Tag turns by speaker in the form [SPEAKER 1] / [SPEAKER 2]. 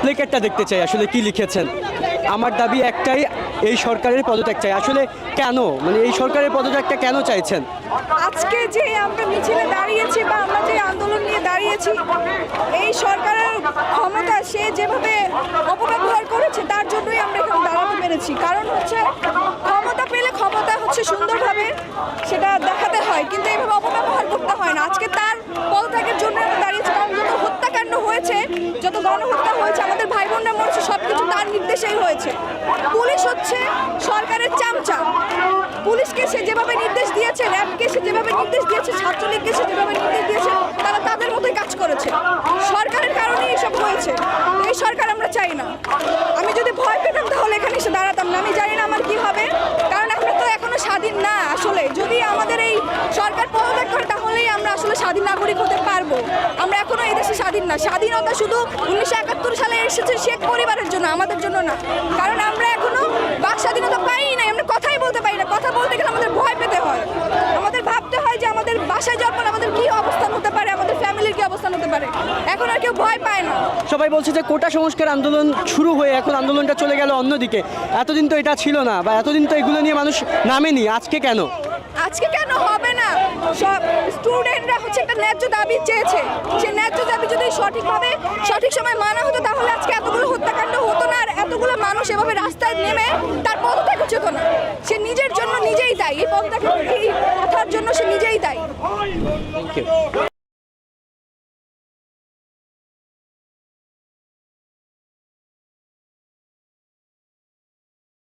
[SPEAKER 1] প্লেকার্ডটা দেখতে চাই, আসলে কি লিখেছেন। আমার দাবি একটাই, এই সরকারের পদত্যাগ চাই। আসলে কেন, মানে এই সরকারের পদত্যাগটা কেন চাইছেন?
[SPEAKER 2] আজকে যে আমরা মিছিলে দাঁড়িয়েছি বা আমরা যে আন্দোলন নিয়ে দাঁড়িয়েছি, এই সরকারের ক্ষমতা সে যেভাবে অপব্যবহার করেছে তার জন্যই আমরা এখানে দাঁড়াতে পেরেছি। কারণ হচ্ছে ক্ষমতা পেলে ক্ষমতা হচ্ছে সুন্দরভাবে সেটা দেখাতে হয়, কিন্তু এইভাবে অপব্যবহার করতে হয় না। আজকে তার পদত্যাগের জন্য আমরা দাঁড়িয়েছি, কারণ যত হত্যাকাণ্ড হয়েছে, যত গণহত্যা হয়েছে, আমাদের ভাই বোনরা মরেছে, সব কিছু তার নির্দেশেই হয়েছে। পুলিশ হচ্ছে সরকারের চামচা। পুলিশকে সে যেভাবে নির্দেশ দিয়েছে, র্যাবকে সে যেভাবে নির্দেশ দিয়েছে, ছাত্রলীগকে সে যেভাবে নির্দেশ দিয়েছে, তারা তাদের মতোই কাজ করেছে। সরকারের কারণেই এসব হয়েছে। এই সরকার আমরা চাই না। আমি যদি ভয় পেতাম তাহলে এখানে এসে দাঁড়াতাম না। আমি জানি না আমার কি হবে, কারণ আমরা তো এখনো স্বাধীন না। আসলে যদি আমাদের এই সরকার পদত্যাগ করে তাহলেই আমরা আসলে স্বাধীন নাগরিক হতে পারবো। আমরা এখনো এই দেশে স্বাধীন না। স্বাধীনতা শুধু 1971 সালে এসেছে শেখ পরিবারের জন্য, আমাদের জন্য না। কারণ আমরা এখনো বাক স্বাধীনতা পাই নাই, আমরা কথাই বলতে পারি না। কথা বলতে গেলে আমাদের ভয় পেতে হয়, আমাদের ভাবতে হয় যে আমাদের বাসায় যাওয়ার পর আমাদের কি অবস্থান হতে পারে, আমাদের ফ্যামিলির কি অবস্থান হতে পারে। এখন আর কেউ ভয় পায় না।
[SPEAKER 1] সবাই বলছে যে কোটা সংস্কার আন্দোলন শুরু হয়ে এখন আন্দোলনটা চলে গেল অন্যদিকে। এতদিন তো এটা ছিল না, বা এতদিন তো এগুলো নিয়ে মানুষ নামেনি, আজকে কেন?
[SPEAKER 2] আজকে কেন হবে না? সব স্টুডেন্টরা হচ্ছে একটা ন্যায্য দাবি চেয়েছে। সেই ন্যায্য দাবি যদি সঠিকভাবে সঠিক সময় মানা হতো তাহলে আজকে এতগুলো হত্যাকাণ্ড হতো না, আর এতগুলো মানুষ এভাবে রাস্তায় নেমে তার পদত্যাগ হতো না। সে নিজের জন্য নিজেই দায়ী, এই পদত্যাগ এই কথার জন্য সে নিজেই দায়ী।
[SPEAKER 1] Thank you.